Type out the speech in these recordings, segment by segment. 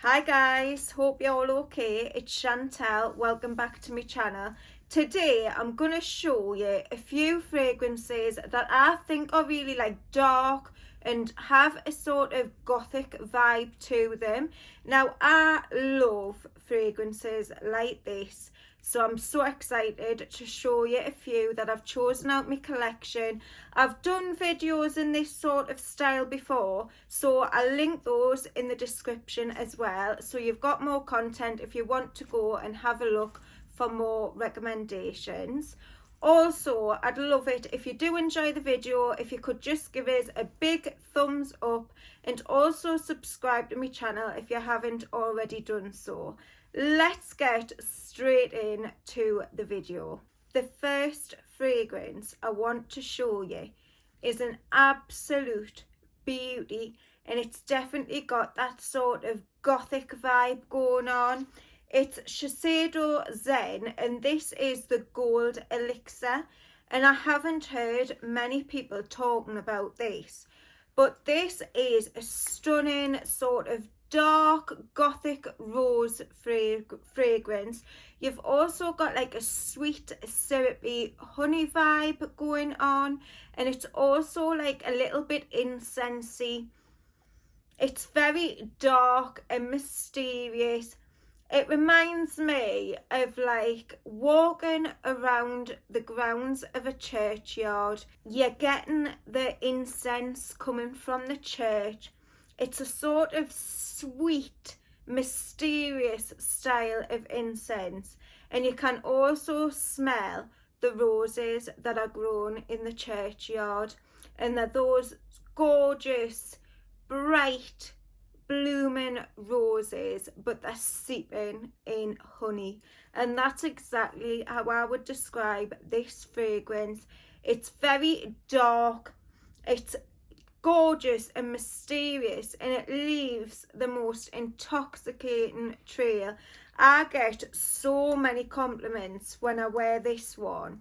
Hi guys, hope you're all okay. It's Chantel, welcome back to my channel. Today I'm going to show you a few fragrances that I think are really like dark and have a sort of gothic vibe to them. Now I love fragrances like this, so I'm so excited to show you a few that I've chosen out my collection. I've done videos in this sort of style before, so I'll link those in the description as well, so you've got more content if you want to go and have a look for more recommendations. Also, I'd love it if you do enjoy the video, if you could just give us a big thumbs up and also subscribe to my channel if you haven't already done so. Let's get straight into the video. The first fragrance I want to show you is an absolute beauty, and it's definitely got that sort of gothic vibe going on. It's Shiseido Zen, and this is the gold elixir, and I haven't heard many people talking about this, but this is a stunning sort of dark gothic rose fragrance. You've also got like a sweet syrupy honey vibe going on, and it's also like a little bit incensey. It's very dark and mysterious. It reminds me of like walking around the grounds of a churchyard. You're getting the incense coming from the church. It's a sort of sweet, mysterious style of incense, and you can also smell the roses that are grown in the churchyard, and they're those gorgeous, bright, blooming roses, but they're seeping in honey, and that's exactly how I would describe this fragrance. It's very dark, it's gorgeous and mysterious, and it leaves the most intoxicating trail. I get so many compliments when I wear this one,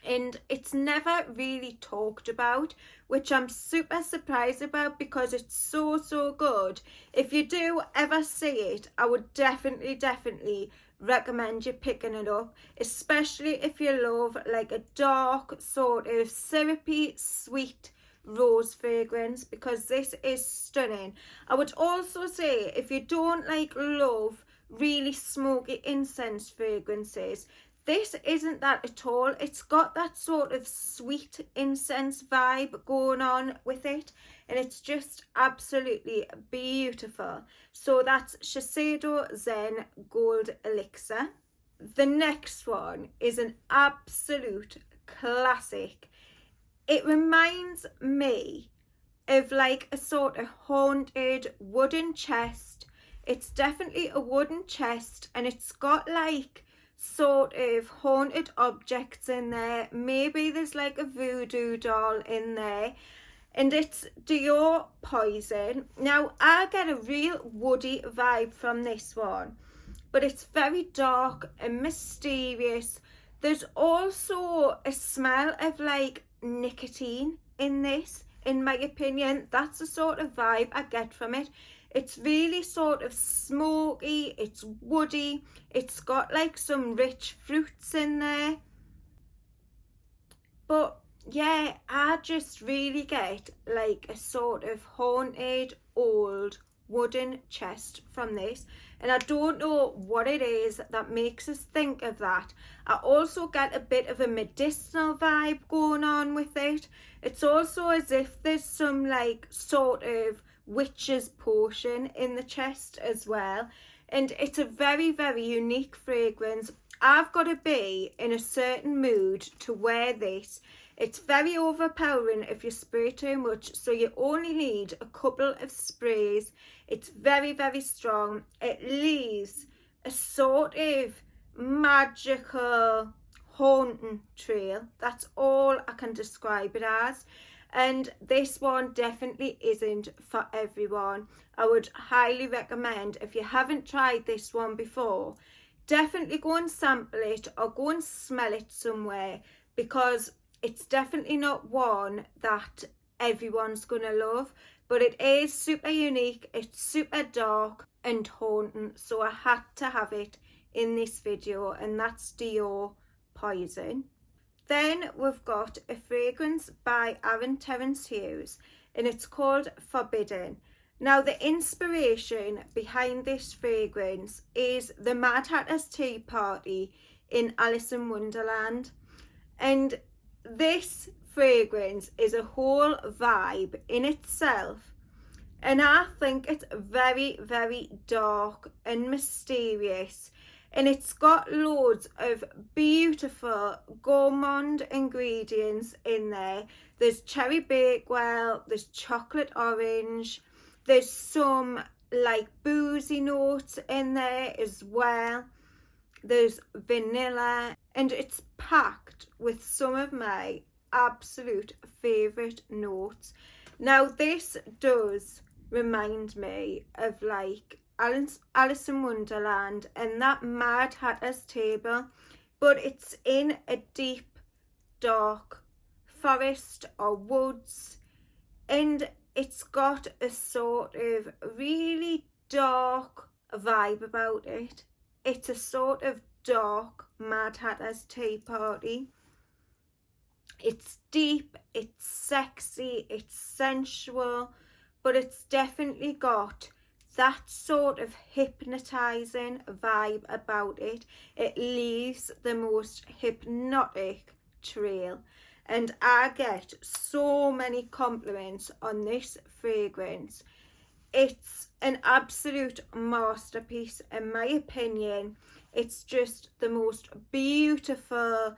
and it's never really talked about, which I'm super surprised about because it's so good. If you do ever see it, I would definitely recommend you picking it up, especially if you love like a dark sort of syrupy sweet rose fragrance, because this is stunning. I would also say if you don't like love really smoky incense fragrances, this isn't that at all. It's got that sort of sweet incense vibe going on with it, and it's just absolutely beautiful. So that's Shiseido Zen Gold Elixir. The next one is an absolute classic. It reminds me of like a sort of haunted wooden chest. It's definitely a wooden chest, and it's got like sort of haunted objects in there. Maybe there's like a voodoo doll in there, and it's Dior Poison. Now I get a real woody vibe from this one, but it's very dark and mysterious. There's also a smell of like nicotine in this, in my opinion. That's the sort of vibe I get from it. It's really sort of smoky, it's woody, it's got like some rich fruits in there. But yeah, I just really get like a sort of haunted old wooden chest from this, and I don't know what it is that makes us think of that. I also get a bit of a medicinal vibe going on with it. It's also as if there's some like sort of witch's potion in the chest as well, and it's a very unique fragrance. I've got to be in a certain mood to wear this. It's very overpowering if you spray too much, so you only need a couple of sprays. It's very strong. It leaves a sort of magical haunting trail. That's all I can describe it as. And this one definitely isn't for everyone. I would highly recommend, if you haven't tried this one before, definitely go and sample it or go and smell it somewhere, because it's definitely not one that everyone's gonna love. but it is super unique, it's super dark and haunting, so I had to have it in this video, and that's Dior Poison. Then we've got a fragrance by Aaron Terence Hughes, and it's called Forbidden. Now, the inspiration behind this fragrance is the Mad Hatter's Tea Party in Alice in Wonderland, and this fragrance is a whole vibe in itself, and I think it's very, very dark and mysterious, and it's got loads of beautiful gourmand ingredients in there. There's cherry bakewell, there's chocolate orange, there's some like boozy notes in there as well. There's vanilla, and it's packed with some of my absolute favourite notes. Now, this does remind me of like Alice in Wonderland and that Mad Hatter's Table, but it's in a deep, dark forest or woods, and it's got a sort of really dark vibe about it. It's a sort of dark Mad Hatter's Tea Party. It's deep, it's sexy, it's sensual, but it's definitely got that sort of hypnotizing vibe about it. It leaves the most hypnotic trail, and I get so many compliments on this fragrance. It's an absolute masterpiece in my opinion. It's just the most beautiful,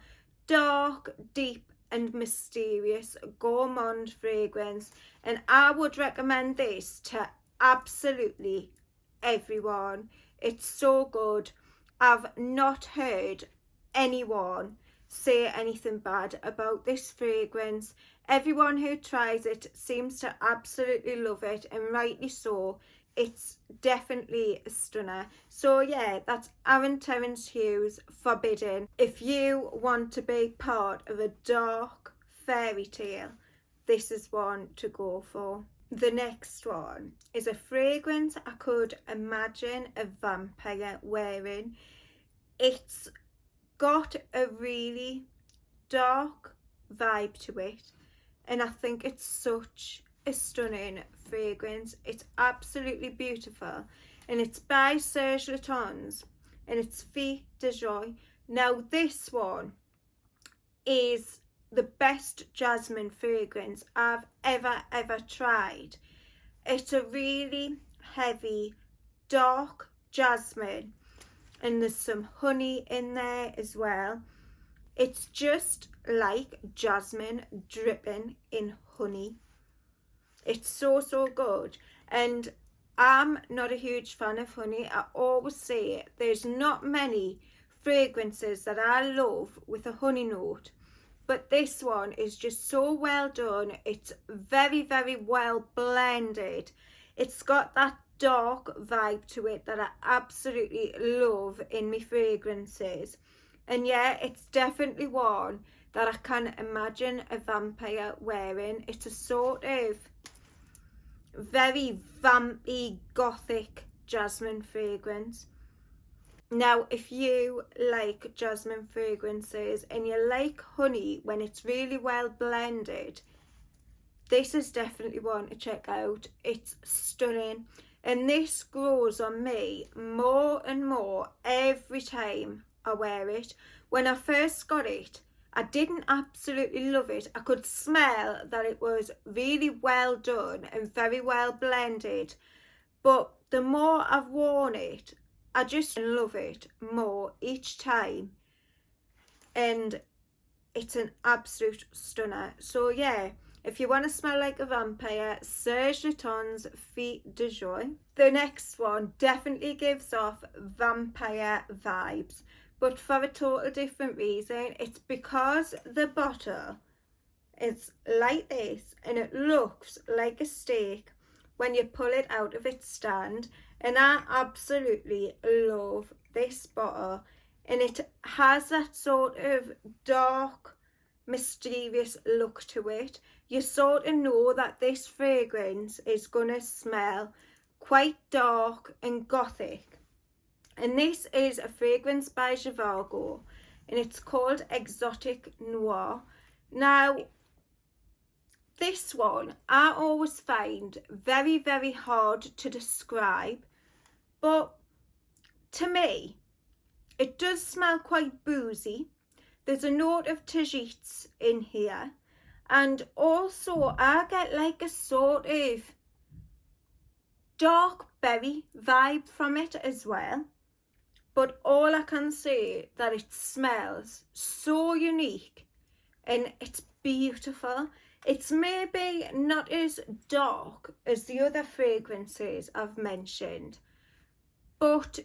dark, deep and mysterious gourmand fragrance, and I would recommend this to absolutely everyone. It's so good. I've not heard anyone say anything bad about this fragrance. Everyone who tries it seems to absolutely love it, and rightly so. It's definitely a stunner. So yeah, that's Aaron Terence Hughes Forbidden. If you want to be part of a dark fairy tale, this is one to go for. The next one is a fragrance I could imagine a vampire wearing. It's got a really dark vibe to it, and I think it's such a stunning fragrance. It's absolutely beautiful, and it's by Serge Lutens, and it's Femme Dejoy. Now, this one is the best jasmine fragrance I've ever tried. It's a really heavy, dark jasmine, and there's some honey in there as well. It's just like jasmine dripping in honey. It's so good, and I'm not a huge fan of honey. I always say there's not many fragrances that I love with a honey note, but this one is just so well done. It's very well blended. It's got that dark vibe to it that I absolutely love in my fragrances, and yeah, it's definitely one that I can imagine a vampire wearing. It's a sort of very vampy gothic jasmine fragrance. Now, if you like jasmine fragrances and you like honey when it's really well blended, this is definitely one to check out. It's stunning, and this grows on me more and more every time I wear it. When I first got it, I didn't absolutely love it. I could smell that it was really well done and very well blended, but the more I've worn it, I just love it more each time, and it's an absolute stunner. So yeah, if you want to smell like a vampire, Serge Lutens Femme Dejoy. The next one definitely gives off vampire vibes, but for a total different reason. It's because the bottle is like this and it looks like a steak when you pull it out of its stand, and I absolutely love this bottle, and it has that sort of dark, mysterious look to it. you sort of know that this fragrance is gonna smell quite dark and gothic. And this is a fragrance by Jivago, and it's called Exotic Noir. Now, this one I always find very, very hard to describe, but to me, it does smell quite boozy. There's a note of Tajits in here, and also I get like a sort of dark berry vibe from it as well. But all I can say that it smells so unique and it's beautiful. It's maybe not as dark as the other fragrances I've mentioned, but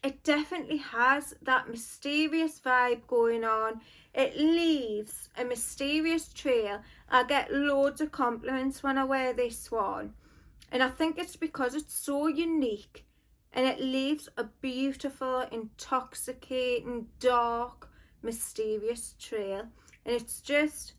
it definitely has that mysterious vibe going on. It leaves a mysterious trail. I get loads of compliments when I wear this one, and I think it's because it's so unique and it leaves a beautiful, intoxicating, dark, mysterious trail. And it's just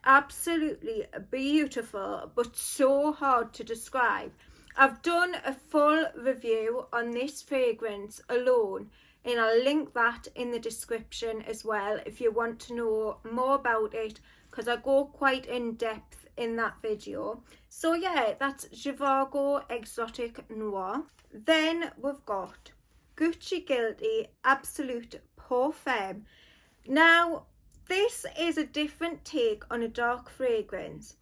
absolutely beautiful, but so hard to describe. I've done a full review on this fragrance alone, and I'll link that in the description as well if you want to know more about it, because I go quite in depth in that video. So yeah, that's Jivago Exotic Noir. Then we've got Gucci Guilty Absolute Pour Femme. Now, this is a different take on a dark fragrance,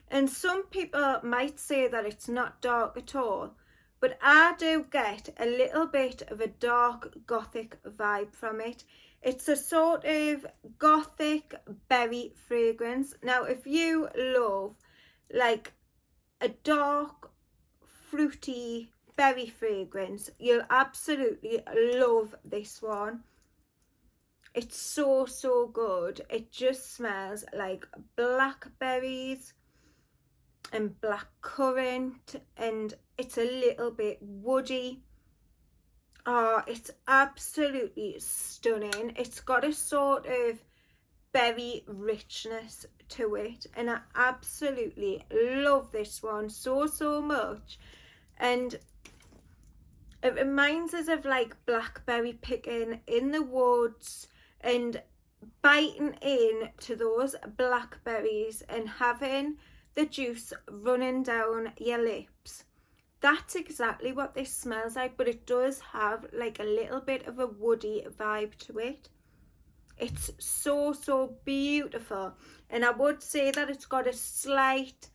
and some people might say that it's not dark at all, but I do get a little bit of a dark gothic vibe from it. It's a sort of gothic berry fragrance. Now, if you love like a dark fruity berry fragrance, you'll absolutely love this one. It's so, so good. It just smells like blackberries and blackcurrant, and it's a little bit woody. Oh, it's absolutely stunning. It's got a sort of berry richness to it, and I absolutely love this one so, so much. And it reminds us of like blackberry picking in the woods and biting in to those blackberries and having the juice running down your lips. That's exactly what this smells like, but it does have like a little bit of a woody vibe to it. It's so, so beautiful, and I would say that it's got a slight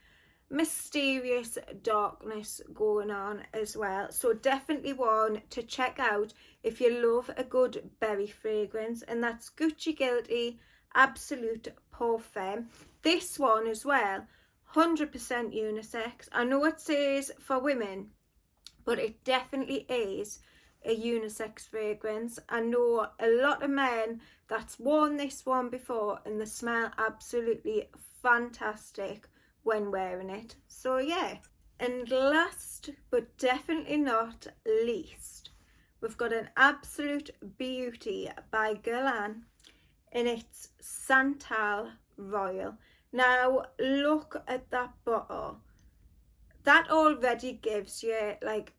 mysterious darkness going on as well. So definitely one to check out if you love a good berry fragrance, and that's Gucci Guilty Absolute Pour Femme. This one as well, 100% unisex. I know it says for women, but it definitely is a unisex fragrance. I know a lot of men that's worn this one before, and they smell absolutely fantastic when wearing it. So yeah, and last but definitely not least, we've got an absolute beauty by Guerlain, and it's Santal Royal. Now look at that bottle. That already gives you like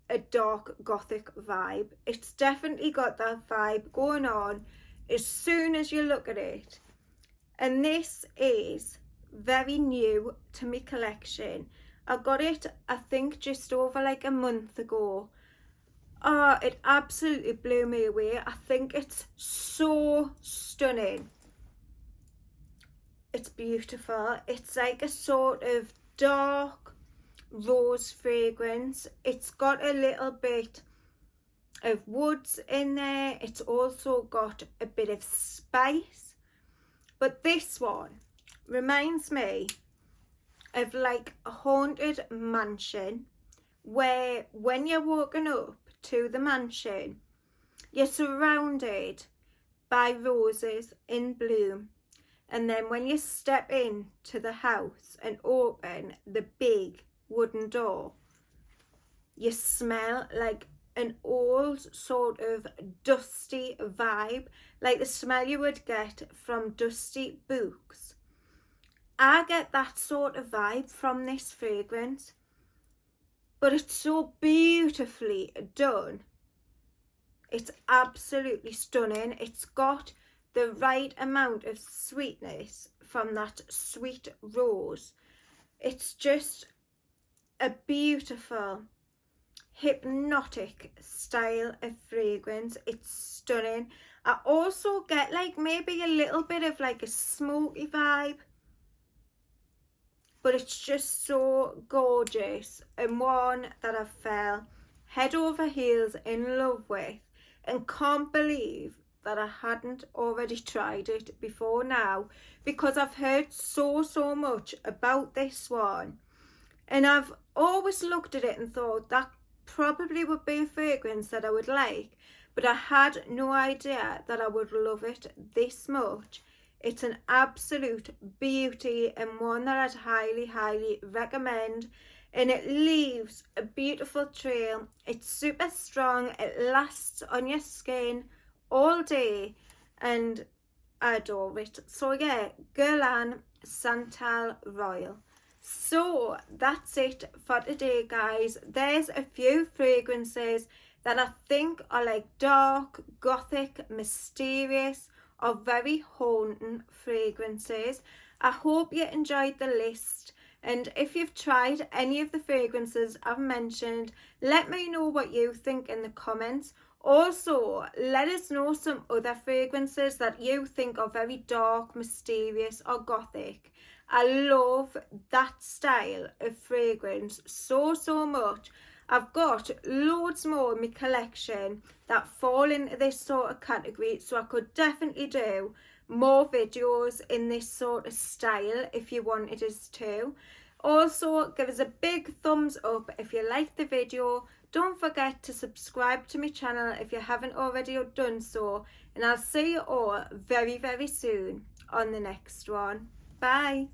a dark gothic vibe. It's definitely got that vibe going on as soon as you look at it. And this is very new to my collection. I got it, I think, just over like a month ago. Oh, it absolutely blew me away. I think it's so stunning. It's beautiful. It's like a sort of dark rose fragrance. It's got a little bit of woods in there. It's also got a bit of spice. But this one reminds me of like a haunted mansion, where when you're walking up to the mansion, you're surrounded by roses in bloom, and then when you step in to the house and open the big wooden door, you smell like an old sort of dusty vibe, like the smell you would get from dusty books. I get that sort of vibe from this fragrance, but it's so beautifully done. It's absolutely stunning. It's got the right amount of sweetness from that sweet rose. It's just a beautiful, hypnotic style of fragrance. It's stunning. I also get like maybe a little bit of like a smoky vibe, but it's just so gorgeous, and one that I fell head over heels in love with, and can't believe that I hadn't already tried it before now, because I've heard so much about this one, and I've always looked at it and thought that probably would be a fragrance that I would like, but I had no idea that I would love it this much. It's an absolute beauty, and one that I'd highly recommend, and it leaves a beautiful trail. It's super strong, it lasts on your skin all day, and I adore it. So yeah, Guerlain Santal Royal. So that's it for today, guys. There's a few fragrances that I think are like dark, gothic, mysterious, or very haunting fragrances. I hope you enjoyed the list, and if you've tried any of the fragrances I've mentioned, let me know what you think in the comments. Also, let us know some other fragrances that you think are very dark, mysterious, or gothic. I love that style of fragrance so much. I've got loads more in my collection that fall into this sort of category, so I could definitely do more videos in this sort of style if you wanted us to. Also, give us a big thumbs up if you liked the video. Don't forget to subscribe to my channel if you haven't already done so, and I'll see you all very soon on the next one. Bye.